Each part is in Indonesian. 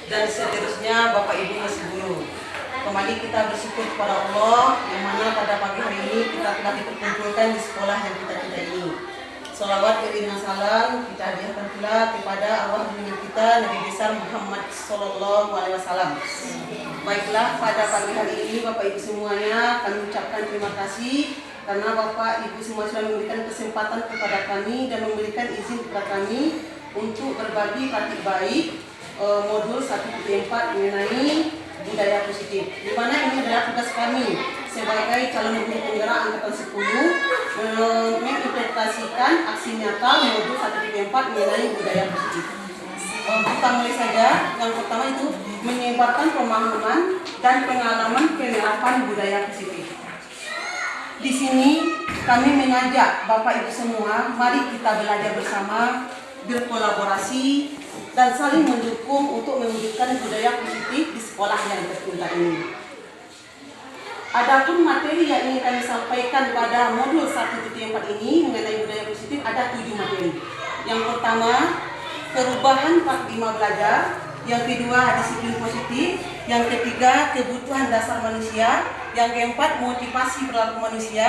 dan seterusnya Bapak Ibu masih guru. Kembali kita bersyukur kepada Allah yang mana pada pagi hari ini kita telah diperkumpulkan di sekolah yang kita cintai ini. Salawat dan salam kita hadiahkan pula kepada arwah junjungan kita Nabi besar Muhammad Sallallahu Alaihi Wasallam. Baiklah, pada pagi hari ini Bapak Ibu semuanya kami ucapkan terima kasih karena Bapak Ibu semua sudah memberikan kesempatan kepada kami dan memberikan izin kepada kami untuk berbagi praktik baik modul 1.4 mengenai budaya positif, di mana ini adalah tugas kami sebagai calon guru penggerak angkatan 10 menginterpretasikan aksi nyata modul 1.4 mengenai budaya positif. Kita mulai saja. Yang pertama itu menyebarkan pemahaman dan pengalaman penerapan budaya positif. Di sini kami mengajak Bapak Ibu semua, mari kita belajar bersama, berkolaborasi dan saling mendukung untuk mewujudkan budaya positif di sekolah yang tercinta ini. Adapun materi yang ingin kami sampaikan pada modul 1.4 ini mengenai budaya positif ada 7 materi. Yang pertama, perubahan paradigma belajar. Yang kedua, disiplin positif. Yang ketiga, kebutuhan dasar manusia. Yang keempat, motivasi perilaku manusia.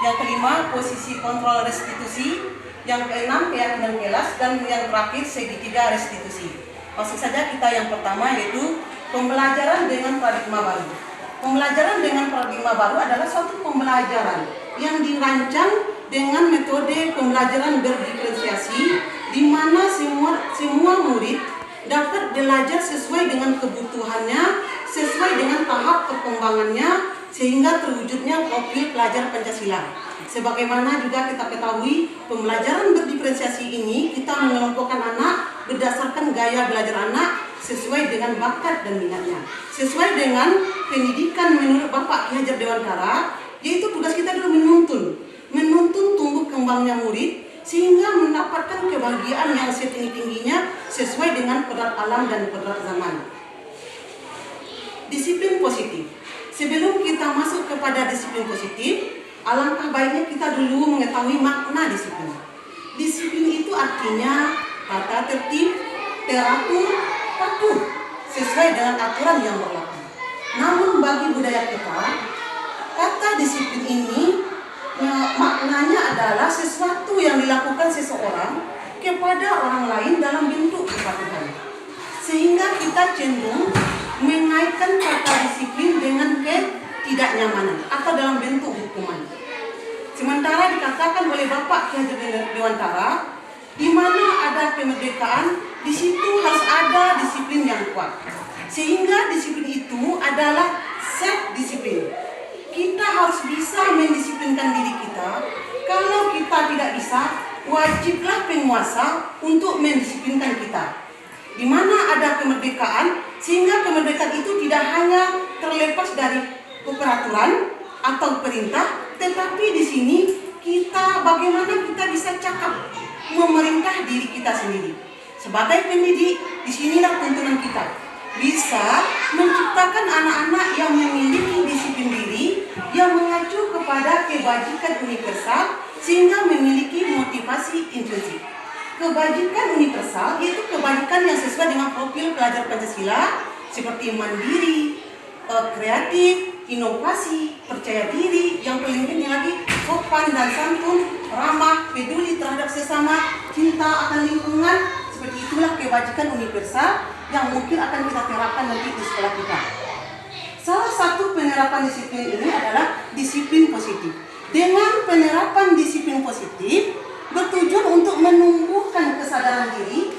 Yang kelima, posisi kontrol restitusi. Yang keenam, keyakinan kelas. Dan yang terakhir, segitiga restitusi. Langsung saja kita yang pertama, yaitu pembelajaran dengan paradigma baru. Pembelajaran dengan paradigma baru adalah suatu pembelajaran yang dirancang dengan metode pembelajaran berdiferensiasi, di mana semua murid dapat belajar sesuai dengan kebutuhannya, sesuai dengan tahap perkembangannya, sehingga terwujudnya profil pelajar Pancasila. Sebagaimana juga kita ketahui, pembelajaran berdiferensiasi ini kita mengelompokkan anak berdasarkan gaya belajar anak sesuai dengan bakat dan minatnya, sesuai dengan pendidikan menurut Bapak Ki Hajar Dewantara, yaitu tugas kita dulu menuntun tumbuh kembangnya murid sehingga mendapatkan kebahagiaan yang setinggi-tingginya sesuai dengan kodrat alam dan kodrat zaman. Disiplin positif. Sebelum kita masuk kepada disiplin positif, alangkah baiknya kita dulu mengetahui makna disiplin. Disiplin itu artinya tata tertib, teratur, patuh, sesuai dengan aturan yang berlaku. Namun bagi budaya kita, kata disiplin ini maknanya adalah sesuatu yang dilakukan seseorang kepada orang lain dalam bentuk kepatuhan. Sehingga kita cenderung mengaitkan kata disiplin dengan ketidaknyamanan atau dalam bentuk hukuman. Sementara dikatakan oleh Bapak Ki Hajar Dewantara, di mana ada kemerdekaan, di situ harus ada disiplin yang kuat. Sehingga disiplin itu adalah self disiplin. Kita harus bisa mendisiplinkan diri kita. Kalau kita tidak bisa, wajiblah penguasa untuk mendisiplinkan kita. Di mana ada kemerdekaan, sehingga kemerdekaan itu tidak hanya terlepas dari peraturan atau perintah, tetapi di sini bagaimana kita bisa cakap memerintah diri kita sendiri. Sebagai pendidik, disinilah tuntunan kita. Bisa menciptakan anak-anak yang memiliki disiplin diri, yang mengacu kepada kebajikan universal, sehingga memiliki motivasi intrinsik. Kebajikan universal yaitu kebajikan yang sesuai dengan profil pelajar Pancasila, seperti mandiri, kreatif, inovasi, percaya diri, yang paling penting lagi sopan dan santun, ramah, peduli terhadap sesama, cinta akan lingkungan. Seperti itulah kebajikan universal yang mungkin akan kita terapkan nanti di sekolah kita. Salah satu penerapan disiplin ini adalah disiplin positif. Dengan penerapan disiplin positif bertujuan untuk menumbuhkan kesadaran diri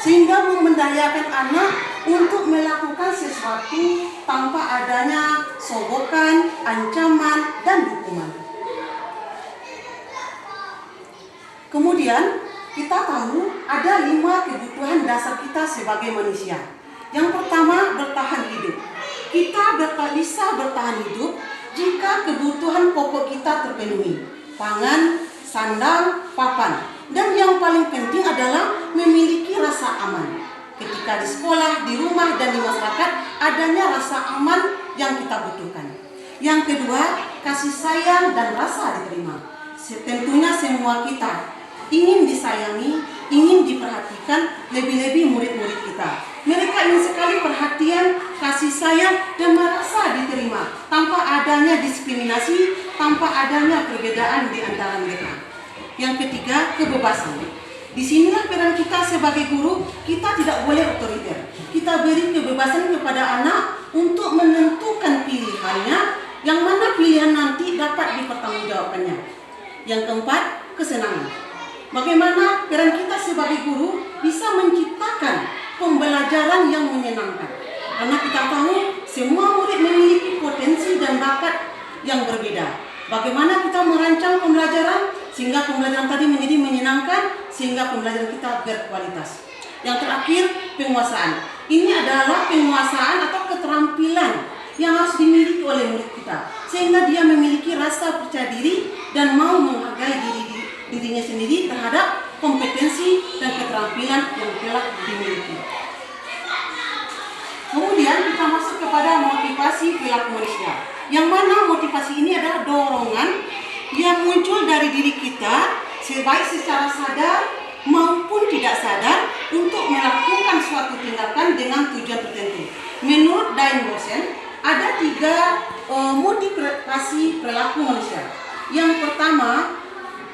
sehingga memberdayakan anak untuk melakukan sesuatu tanpa adanya sogokan, ancaman, dan hukuman. Kemudian kita tahu ada 5 kebutuhan dasar kita sebagai manusia. Yang pertama, bertahan hidup. Kita bisa bertahan hidup jika kebutuhan pokok kita terpenuhi. Pangan, sandang, papan. Dan yang paling penting adalah memiliki rasa aman. Ketika di sekolah, di rumah, dan di masyarakat, adanya rasa aman yang kita butuhkan. Yang kedua, kasih sayang dan rasa diterima. Tentunya semua kita ingin disayangi, ingin diperhatikan, lebih-lebih murid-murid kita. Mereka ingin sekali perhatian, kasih sayang, dan merasa diterima tanpa adanya diskriminasi, tanpa adanya perbedaan di antara mereka. Yang ketiga, kebebasan. Disinilah peran kita sebagai guru. Kita tidak boleh otoriter. Kita beri kebebasan kepada anak untuk menentukan pilihannya, yang mana pilihan nanti dapat dipertanggungjawabkannya. Yang keempat, kesenangan. Bagaimana peran kita sebagai guru bisa menciptakan pembelajaran yang menyenangkan. Karena kita tahu semua murid memiliki potensi dan bakat yang berbeda. Bagaimana kita merancang pembelajaran sehingga pembelajaran tadi menjadi menyenangkan, sehingga pembelajaran kita berkualitas. Yang terakhir, penguasaan. Ini adalah penguasaan atau keterampilan yang harus dimiliki oleh murid kita, sehingga dia memiliki rasa percaya diri dan mau menghargai dirinya sendiri terhadap kompetensi dan keterampilan yang telah dimiliki. Kemudian kita masuk kepada motivasi perilaku manusia, yang mana motivasi ini adalah dorongan yang muncul dari diri kita, baik secara sadar maupun tidak sadar, untuk melakukan suatu tindakan dengan tujuan tertentu. Menurut Diane Bosson, ada 3 motivasi perilaku manusia. Yang pertama,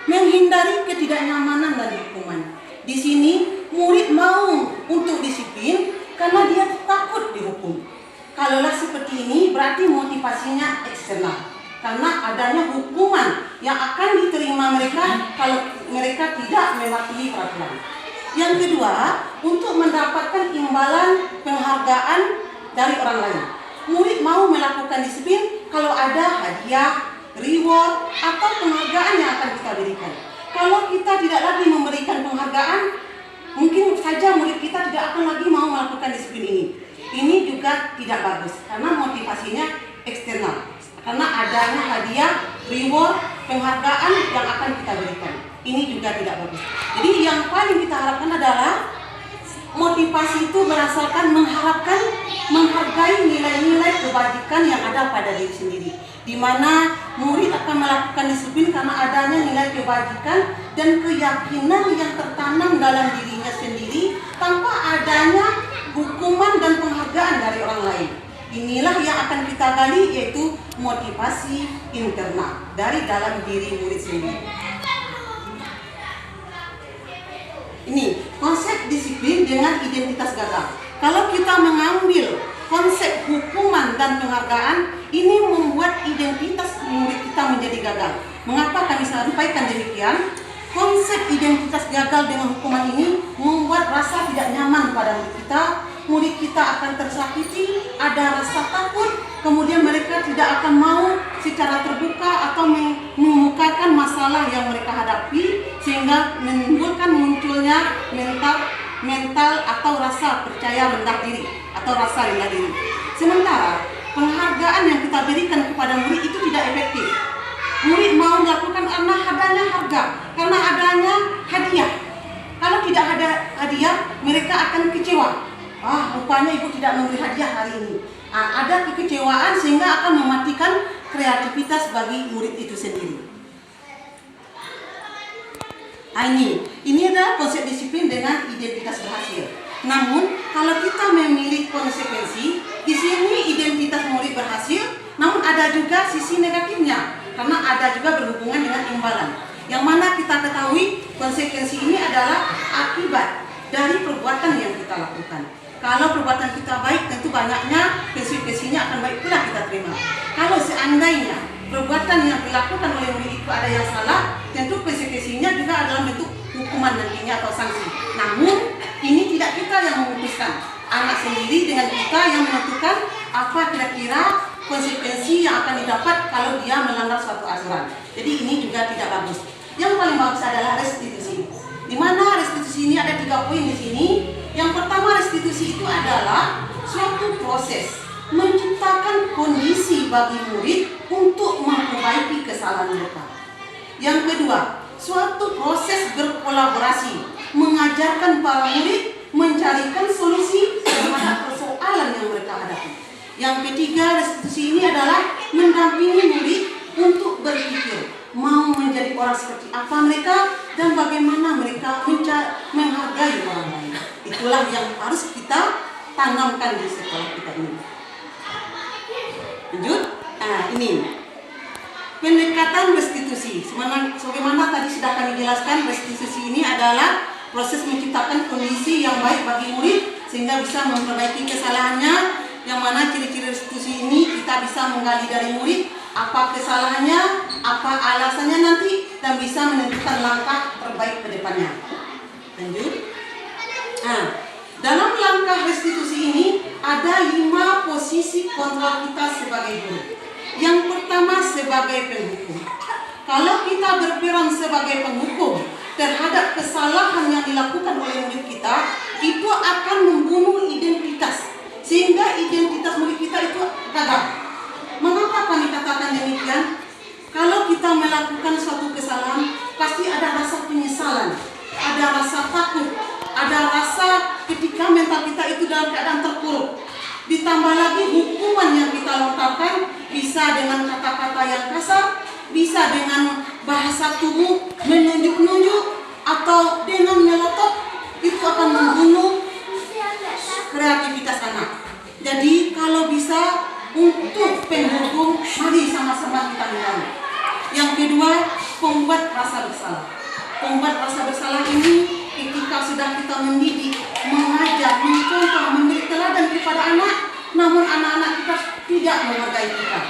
menghindari ketidaknyamanan dan hukuman. Di sini murid mau untuk disiplin karena dia takut dihukum. Kalaulah seperti ini, berarti motivasinya eksternal, karena adanya hukuman yang akan diterima mereka kalau mereka tidak mematuhi peraturan. Yang kedua, untuk mendapatkan imbalan penghargaan dari orang lain. Murid mau melakukan disiplin kalau ada hadiah, reward, atau penghargaan yang akan kita berikan. Kalau kita tidak lagi memberikan penghargaan, mungkin saja murid kita tidak akan lagi mau melakukan disiplin ini. Ini juga tidak bagus, karena motivasinya eksternal. Karena adanya hadiah, reward, penghargaan yang akan kita berikan. Ini juga tidak bagus. Jadi yang paling kita harapkan adalah motivasi itu berasalkan menghargai nilai-nilai kebajikan yang ada pada diri sendiri, di mana murid akan melakukan disiplin karena adanya nilai kebajikan dan keyakinan yang tertanam dalam dirinya sendiri tanpa adanya hukuman dan penghargaan dari orang lain. Inilah yang akan kita gali, yaitu motivasi internal dari dalam diri murid sendiri. Ini konsep disiplin dengan identitas gagal. Kalau kita mengambil konsep hukuman dan penghargaan, ini membuat identitas murid kita menjadi gagal. Mengapa kami sampaikan demikian? Konsep identitas gagal dengan hukuman ini membuat rasa tidak nyaman pada murid kita. Murid kita akan tersakiti, ada rasa takut, kemudian mereka tidak akan mau secara terbuka atau mengemukakan masalah yang mereka hadapi, sehingga menimbulkan munculnya mental atau rasa percaya rendah diri atau rasa rendah diri. Sementara penghargaan yang kita berikan kepada murid itu tidak efektif. Murid mau melakukan karena adanya harga, karena adanya hadiah. Kalau tidak ada hadiah, mereka akan kecewa. Rupanya ibu tidak memberi hadiah hari ini. Ada kekecewaan sehingga akan mematikan kreativitas bagi murid itu sendiri. Ini adalah konsep disiplin dengan identitas berhasil. Namun kalau kita memilih konsekuensi, di sini identitas murid berhasil, namun ada juga sisi negatifnya, karena ada juga berhubungan dengan imbalan. Yang mana kita ketahui konsekuensi ini adalah akibat dari perbuatan yang kita lakukan. Kalau perbuatan kita baik, tentu banyaknya konsekuensinya akan baik pula kita terima. Kalau seandainya perbuatan yang dilakukan oleh murid itu ada yang salah, tentu konsekuensinya juga adalah bentuk hukuman nantinya atau sanksi. Namun ini tidak kita yang memutuskan, anak sendiri dengan kita yang menentukan apa kira-kira konsekuensi yang akan didapat kalau dia melanggar suatu aturan. Jadi ini juga tidak bagus. Yang paling bagus adalah restitusi. Di mana restitusi ini ada 3 poin di sini. Yang pertama, restitusi itu adalah suatu proses menciptakan kondisi bagi murid untuk memperbaiki kesalahan mereka. Yang kedua, suatu proses berkolaborasi mengajarkan para murid mencarikan solusi terhadap persoalan yang mereka hadapi. Yang ketiga, restitusi ini adalah mendampingi murid untuk berpikir mau menjadi orang seperti apa mereka, dan bagaimana mereka menghargai orang lain. Itulah yang harus kita tanamkan di sekolah kita ini. Lanjut. Ini pendekatan restitusi. Sebagaimana tadi sudah kami jelaskan, restitusi ini adalah proses menciptakan kondisi yang baik bagi murid sehingga bisa memperbaiki kesalahannya. Yang mana ciri-ciri restitusi ini kita bisa menggali dari murid apa kesalahannya, apa alasannya nanti, dan bisa menentukan langkah terbaik ke depannya. Lanjut. Dalam langkah restitusi ini ada 5 posisi kontrol kita sebagai guru. Yang pertama sebagai penghukum. Kalau kita berperan sebagai penghukum terhadap kesalahan yang dilakukan oleh murid kita, itu akan membunuh identitas, sehingga identitas murid kita itu gagal. Mengapa kami katakan demikian? Kalau kita melakukan suatu kesalahan, pasti ada rasa penyesalan, ada rasa takut, ada rasa ketika mental kita itu dalam keadaan terpuruk. Ditambah lagi hukuman yang kita lontarkan bisa dengan kata-kata yang kasar, bisa dengan bahasa tubuh menunjuk-nunjuk, atau dengan melotot, itu akan membunuh kreativitas anak. Jadi kalau bisa untuk penghukum, mari sama-sama kita hindari. Yang kedua, pembuat rasa bersalah. Pembuat rasa bersalah ini ketika sudah kita mendidik, mengajar, mencontoh, memberi teladan kepada anak, namun anak-anak kita tidak menghargai kita.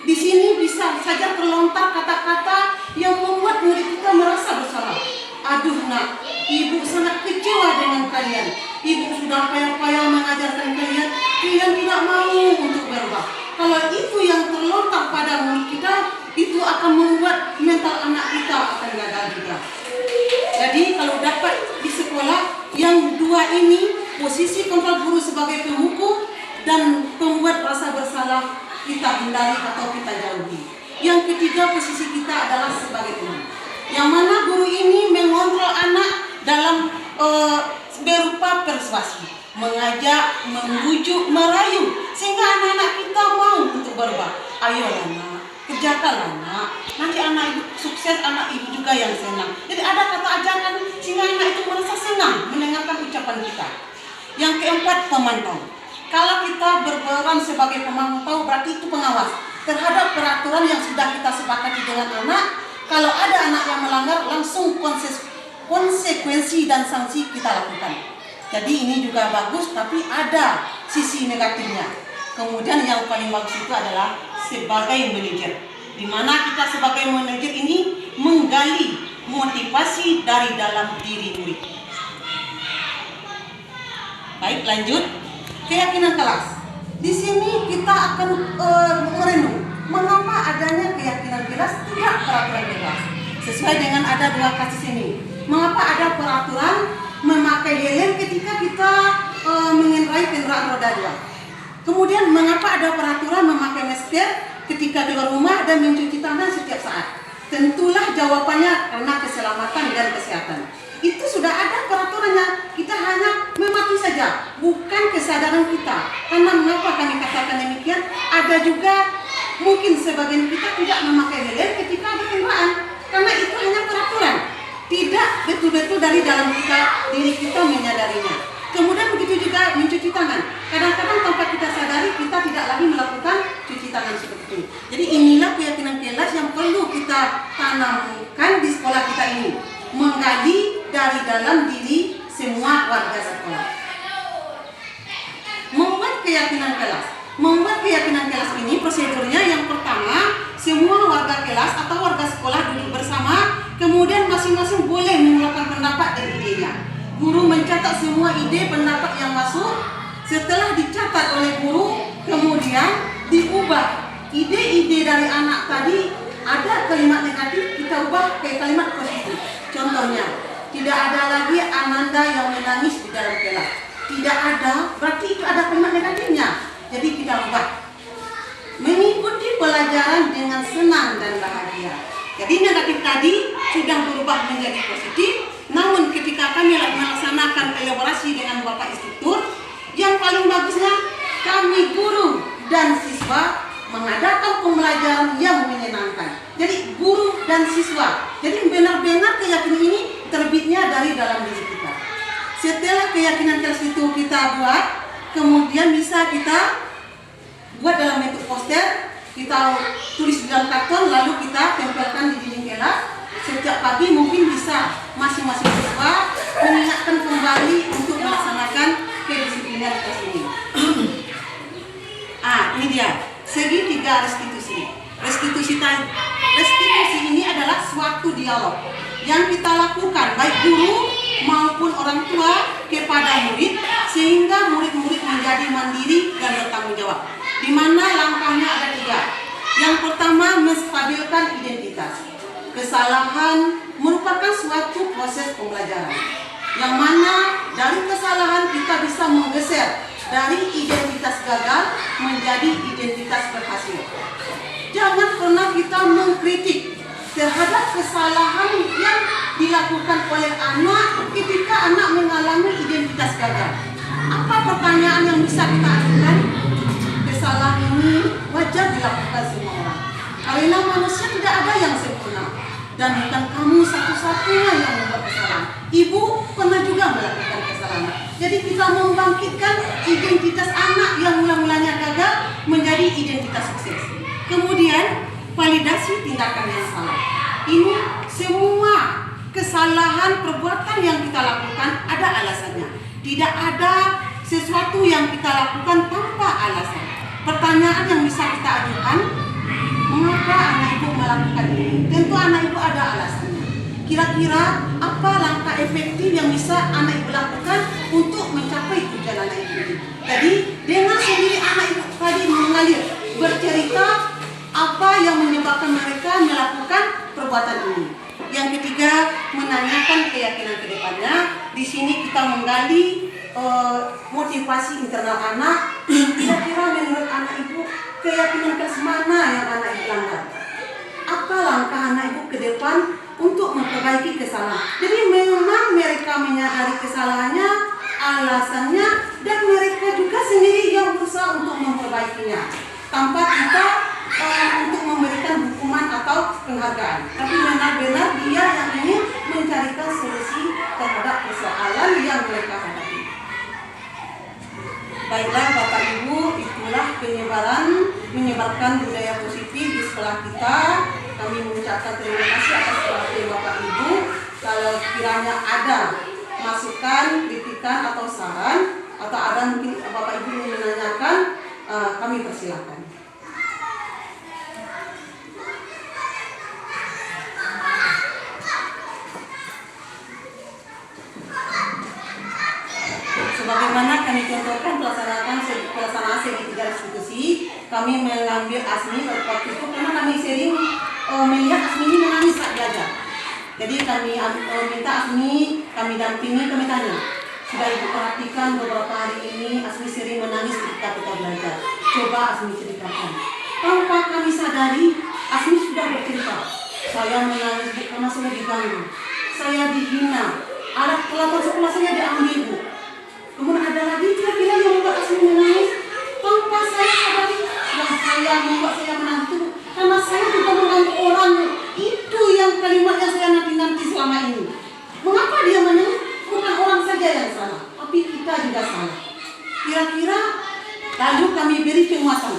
Di sini bisa saja terlontar kata-kata yang membuat murid kita merasa bersalah. Aduh nak, ibu sangat kecewa dengan kalian. Ibu sudah payah-payah mengajarkan kalian tidak mau untuk berubah. Kalau itu yang terlontar pada murid kita, itu akan membuat mental anak kita akan gagal juga. Jadi kalau dapat di sekolah, yang 2 ini, posisi kontrol guru sebagai penghukum dan pembuat rasa bersalah, kita hindari atau kita jauhi. Yang ketiga, posisi kita adalah sebagai guru, yang mana guru ini mengontrol anak dalam berupa persuasi, mengajak, membujuk, merayu, sehingga anak-anak kita mau untuk berubah. Ayolah nak, kerjakanlah nak, nanti anak ibu sukses, anak ibu juga yang senang. Jadi ada kata ajakan sehingga anak itu merasa senang mendengarkan ucapan kita. Yang keempat, pemantau. Kalau kita berperan sebagai pemantau, berarti itu pengawas terhadap peraturan yang sudah kita sepakati dengan anak. Kalau ada anak yang melanggar, langsung konsekuensi dan sanksi kita lakukan. Jadi ini juga bagus, tapi ada sisi negatifnya. Kemudian yang paling bagus itu adalah sebagai manajer, di mana kita sebagai manajer ini menggali motivasi dari dalam diri murid. Baik, lanjut. Keyakinan kelas. Di sini kita akan merenung mengapa adanya keyakinan kelas, tidak peraturan kelas. Sesuai dengan ada 2 kasus ini. Mengapa ada peraturan memakai helm ketika kita mengendarai kendaraan roda 2? Kemudian mengapa ada peraturan memakai masker ketika keluar rumah dan mencuci tangan setiap saat? Tentulah jawabannya karena keselamatan dan kesehatan. Itu sudah ada peraturannya, kita hanya mematuhi saja, bukan kesadaran kita. Karena mengapa kami katakan demikian? Ada juga mungkin sebagian kita tidak memakai helm ketika berkendaraan, karena itu hanya peraturan, tidak betul-betul dari dalam diri kita menyadarinya. Kemudian begitu juga mencuci tangan. Kadang-kadang tanpa kita sadari, kita tidak lagi melakukan cuci tangan seperti itu. Jadi inilah keyakinan kelas yang perlu kita tanamkan di sekolah kita ini, menggali dari dalam diri semua warga sekolah. Membuat keyakinan kelas. Membuat keyakinan kelas ini prosedurnya yang pertama, semua warga kelas atau warga sekolah duduk bersama, kemudian masing-masing boleh mengeluarkan pendapat dan idenya. Guru mencatat semua ide pendapat yang masuk. Setelah dicatat oleh guru, kemudian diubah ide-ide dari anak tadi. Ada kalimat negatif, kita ubah ke kalimat positif. Contohnya, tidak ada lagi Ananda yang menangis di dalam kelas. Tidak ada, berarti itu ada kalimat negatifnya. Jadi kita ubah. Mengikuti pelajaran dengan senang dan bahagia. Jadi negatif tadi sudah berubah menjadi positif. Namun ketika kami melaksanakan elaborasi dengan Bapak Instruktur, yang paling bagusnya kami guru dan siswa mengadakan pembelajaran yang menyenangkan. Jadi guru dan siswa. Jadi benar-benar keyakinan ini terbitnya dari dalam diri kita. Setelah keyakinan keras itu kita buat, kemudian bisa kita buat dalam bentuk poster, kita tulis di dalam karton, lalu kita tempelkan di dinding kelas. Setiap pagi mungkin bisa masing-masing siswa mengingatkan kembali untuk melaksanakan kedisiplinan ini. Ini dia segitiga restitusi. Restitusi ini adalah suatu dialog yang kita lakukan baik guru maupun orang tua kepada murid, sehingga murid-murid menjadi mandiri dan bertanggung jawab. Di mana langkahnya ada 3. Yang pertama, menstabilkan identitas. Kesalahan merupakan suatu proses pembelajaran, yang mana dari kesalahan kita bisa menggeser dari identitas gagal menjadi identitas berhasil. Jangan pernah kita mengkritik terhadap kesalahan yang dilakukan oleh anak ketika anak mengalami identitas gagal. Apa pertanyaan yang bisa kita ajukan? Kesalahan ini wajar dilakukan semua orang, karena manusia tidak ada yang sempurna, dan bukan kamu satu-satunya yang membuat kesalahan. Ibu pernah juga melakukan kesalahan. Jadi kita membangkitkan identitas anak yang mula-mulanya gagal menjadi identitas sukses. Kemudian validasi tindakan yang salah. Ini semua kesalahan perbuatan yang kita lakukan ada alasannya. Tidak ada sesuatu yang kita lakukan tanpa alasan. Pertanyaan yang bisa kita ajukan, mengapa anak ibu melakukan ini? Tentu anak ibu ada alasannya. Kira-kira apa langkah efektif yang bisa anak ibu lakukan untuk mencapai tujuan anak ibu ini? Jadi dengan sendiri anak ibu tadi mengalir bercerita apa yang menyebabkan mereka melakukan perbuatan ini. Yang ketiga, menanyakan keyakinan ke depannya. Di sini kita menggali motivasi internal anak. Kira-kira menurut anak ibu keyakinan keras mana yang anak ibu langgar? Apa langkah anak ibu ke depan untuk memperbaiki kesalahan? Jadi memang mereka menyadari kesalahannya, alasannya, dan mereka juga sendiri yang berusaha untuk memperbaikinya tanpa kita untuk memberikan hukuman atau penghargaan. Tapi benar-benar dia yang ingin mencarikan solusi terhadap persoalan yang mereka hadapi. Baiklah Bapak Ibu, itulah menyebarkan budaya positif di sekolah kita. Kami mengucapkan terima kasih atas perhatian Bapak Ibu. Kalau kiranya ada masukan, kritikan atau saran, atau ada mungkin Bapak Ibu ingin menanyakan, kami persilakan. Sebagaimana kami contohkan pelaksanaan segitiga restitusi, kami mengambil Asmi waktu itu karena kami sering melihat Asmi ini menangis saat belajar. Jadi kami minta Asmi, kami dampingi, kami tanya, sudah ibu perhatikan beberapa hari ini Asmi sering menangis ketika kita belajar. Coba Asmi ceritakan. Tanpa kami sadari, Asmi sudah bercerita. Saya menangis karena saya diganggu, saya dihina, alat peralatan sekolah saya diambil Bu. Kemudian ada lagi kira-kira yang membuat Asmi menangis tanpa saya sadari, yang saya membuat saya menangis karena saya juga mengganggu orang. Itu yang kalimat yang saya nanti selama ini. Mengapa dia menangis? Bukan orang saja yang salah, tapi kita juga salah. Kira-kira lalu kami beri penguatan.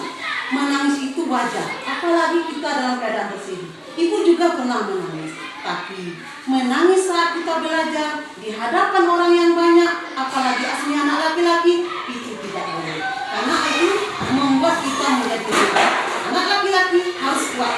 Menangis itu wajar, apalagi kita dalam keadaan bersedih. Ibu juga pernah menangis, tapi menangis saat kita belajar di hadapan orang yang banyak, apalagi Asmi anak laki-laki, itu tidak boleh. Karena itu membuat kita menjadi hebat. Anak laki-laki harus kuat.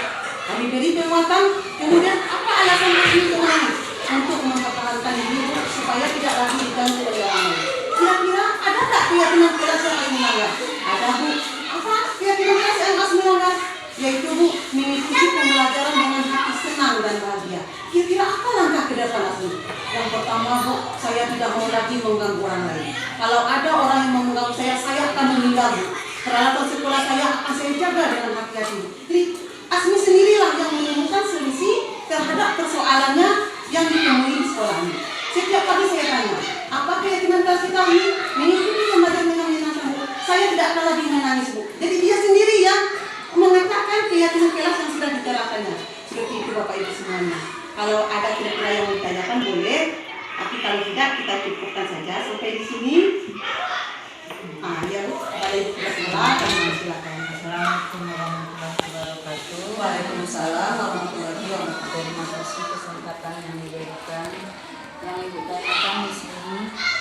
Kami beri penguatan. Kemudian apa alasan Asmi untuk menangis? Untuk mempertahankan diri supaya tidak lagi diganggu oleh orang lain. Kira-kira ada tak keyakinan keras yang Asmi langgar? Ada Bu. Apa keyakinan keras yang Asmi langgar? Yaitu Bu, mengikuti pembelajaran dengan hati senang dan bahagia. Kira-kira apa langkah ke depan Asmi? Yang pertama Bu, saya tidak mau lagi mengganggu orang lain. Kalau ada orang yang mau mengganggu saya akan menghindar. Peralatan sekolah saya akan saya jaga dengan hati-hati. Jadi Asmi sendirilah yang menemukan solusi terhadap persoalannya yang ditemui di sekolah ini. Setiap pagi saya tanya, apa keyakinan kelas kita ini? Mengikuti pembelajaran dengan menyenangkan Bu. Saya tidak akan lagi menangis Bu. Jadi dia sendiri yang sampai di sini. Ya Bu, balik ke sebelah, kami silakan. Assalamualaikum warahmatullahi wabarakatuh. Waalaikumsalam warahmatullahi wabarakatuh. Terima kasih kesempatan yang diberikan. Yang Ibu tanyakan di sini,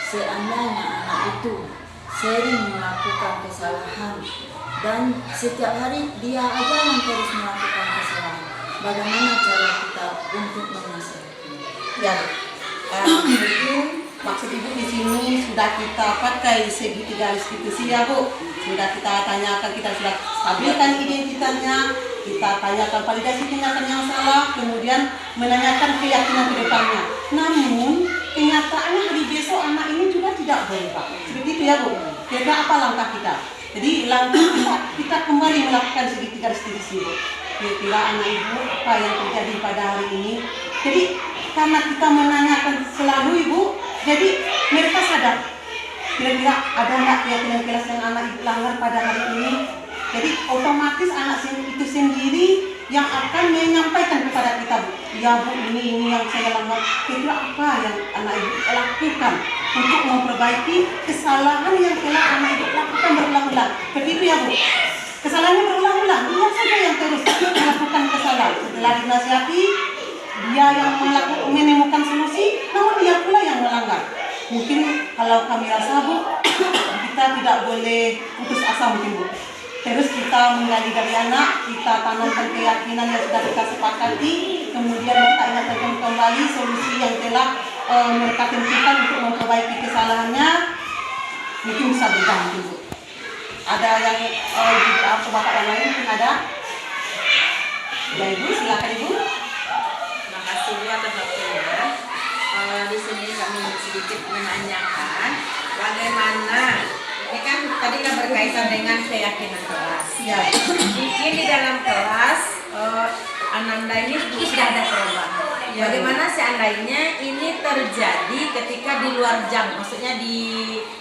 seandainya anak itu sering melakukan kesalahan dan setiap hari dia aja yang terus melakukan kesalahan, bagaimana cara kita untuk menasihatinya? Ya, mungkin maksud Ibu di sini sudah kita pakai segitiga restitusi ya Bu. Sudah kita tanyakan, kita sudah stabilkan identitasnya, kita tanyakan validasi tindakan yang salah, kemudian menanyakan keyakinan ke depannya. Namun kenyataannya hari besok anak ini juga tidak berubah. Seperti itu ya Bu. Kira-kira apa langkah kita? Jadi langkah kita kembali melakukan segitiga restitusi Bu. Kira-kira anak Ibu apa yang terjadi pada hari ini? Jadi karena kita menanyakan selalu Ibu, jadi mereka sadar kira-kira ada nggak keyakinan kelas yang anak Ibu langgar pada hari ini. Jadi otomatis anak itu sendiri yang akan menyampaikan kepada kita, Bu, ya Bu, ini yang saya langgar. Kira-kira apa yang anak Ibu lakukan untuk memperbaiki kesalahan yang telah anak Ibu lakukan berulang-ulang. Begitu ya Bu. Kesalahannya berulang-ulang, dia saja yang terus melakukan kesalahan. Setelah dinasihati, dia yang menemukan solusi, namun dia pula yang melanggar. Mungkin kalau kami rasa Bu, kita tidak boleh putus asa mungkin Bu. Terus kita menggali dari anak, kita tanamkan keyakinan yang sudah kita sepakati, kemudian kita ingatkan kembali solusi yang telah mereka tentukan untuk memperbaiki kesalahannya, mungkin bisa berganti Bu. Ada yang juga bapak yang lain mungkin ada? Ya Ibu, silakan Ibu. Terima kasih Bu atas waktunya. Di sini kami sedikit menanyakan bagaimana ini kan tadi kan berkaitan dengan keyakinan kelas. Ya. Mungkin di dalam kelas Ananda ini sudah ada perubahan. Ya. Bagaimana seandainya ini terjadi ketika di luar jam, maksudnya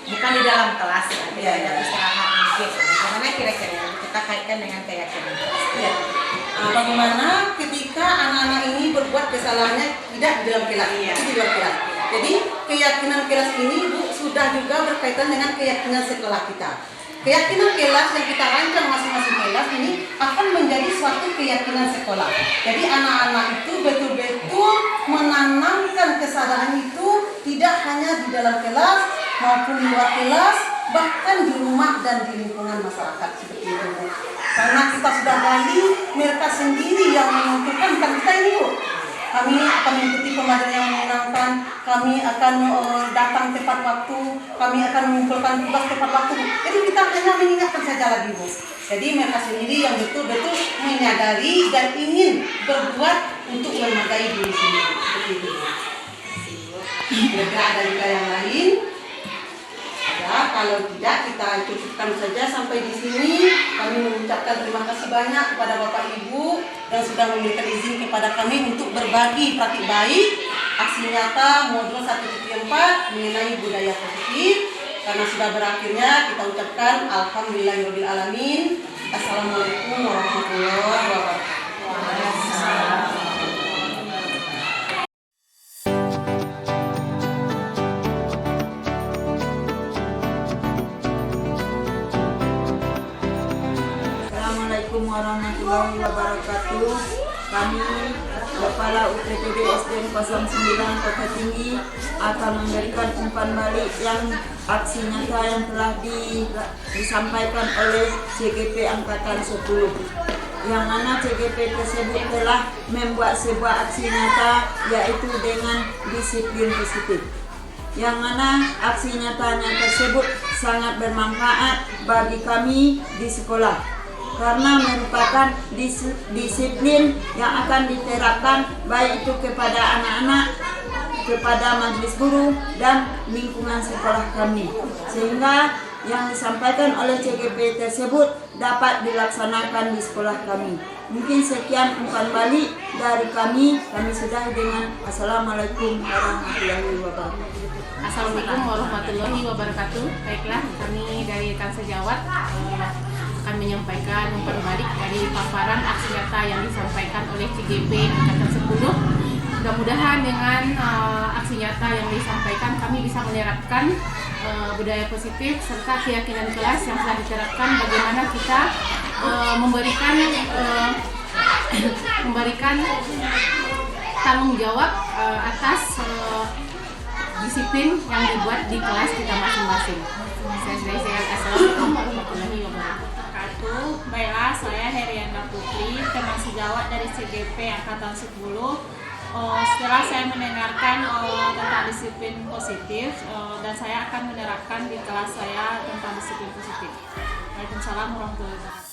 bukan di dalam kelas ya, Ya. ada istirahat mungkin. Bagaimana kira-kira kita kaitkan dengan keyakinan kelas? Ya. Bagaimana ketika anak-anak ini berbuat kesalahannya tidak di dalam kelas, itu di luar kelas. Jadi keyakinan kelas ini Bu sudah juga berkaitan dengan keyakinan sekolah kita. Keyakinan kelas yang kita rancang masing-masing kelas ini akan menjadi suatu keyakinan sekolah. Jadi anak-anak itu betul-betul menanamkan kesadaran itu tidak hanya di dalam kelas maupun di luar kelas, bahkan di rumah dan di lingkungan masyarakat seperti itu. Karena kita sudah gali, mereka sendiri yang menentukan, bukan kita ini Bu. Kami akan mengikuti pembelajaran yang menyenangkan, kami akan datang tepat waktu, kami akan mengumpulkan tugas tepat waktu. Jadi kita hanya mengingatkan saja lagi Bu. Jadi mereka sendiri yang betul-betul menyadari dan ingin berbuat untuk menghargai diri sendiri. Seperti itu. Kira-kira ada juga yang lain? Ya, kalau tidak kita cukupkan saja sampai di sini. Kami mengucapkan terima kasih banyak kepada Bapak Ibu yang sudah memberikan izin kepada kami untuk berbagi praktik baik aksi nyata modul 1.4 mengenai budaya positif. Karena sudah berakhirnya, kita ucapkan alhamdulillahirabbil alamin. Assalamualaikum warahmatullahi wabarakatuh. Assalamualaikum warahmatullahi wabarakatuh. Kami Kepala UTPD SDN 09 Kota Tinggi akan memberikan umpan balik yang aksi nyata yang telah disampaikan oleh CGP Angkatan 10. Yang mana CGP tersebut telah membuat sebuah aksi nyata yaitu dengan disiplin positif. Yang mana aksi nyatanya tersebut sangat bermanfaat bagi kami di sekolah. Karena merupakan disiplin yang akan diterapkan baik itu kepada anak-anak, kepada majelis guru dan lingkungan sekolah kami, sehingga yang disampaikan oleh CGP tersebut dapat dilaksanakan di sekolah kami. Mungkin sekian umpan balik dari kami sudah dengan Assalamualaikum warahmatullahi wabarakatuh. Assalamualaikum warahmatullahi wabarakatuh. Baiklah, kami dari Kang Sejawat akan menyampaikan umpan balik dari paparan aksi nyata yang disampaikan oleh CGP Angkatan 10. Mudah-mudahan dengan aksi nyata yang disampaikan kami bisa menerapkan budaya positif serta keyakinan kelas yang telah diterapkan, bagaimana kita memberikan tanggung jawab atas disiplin yang dibuat di kelas kita masing-masing. Assalamualaikum warahmatullahi wabarakatuh. Baiklah, saya Herianda Putri, teman sejawat dari CGP Angkatan 10. Setelah saya mendengarkan tentang disiplin positif, dan saya akan menerapkan di kelas saya tentang disiplin positif. Waalaikumsalam warahmatullahi wabarakatuh.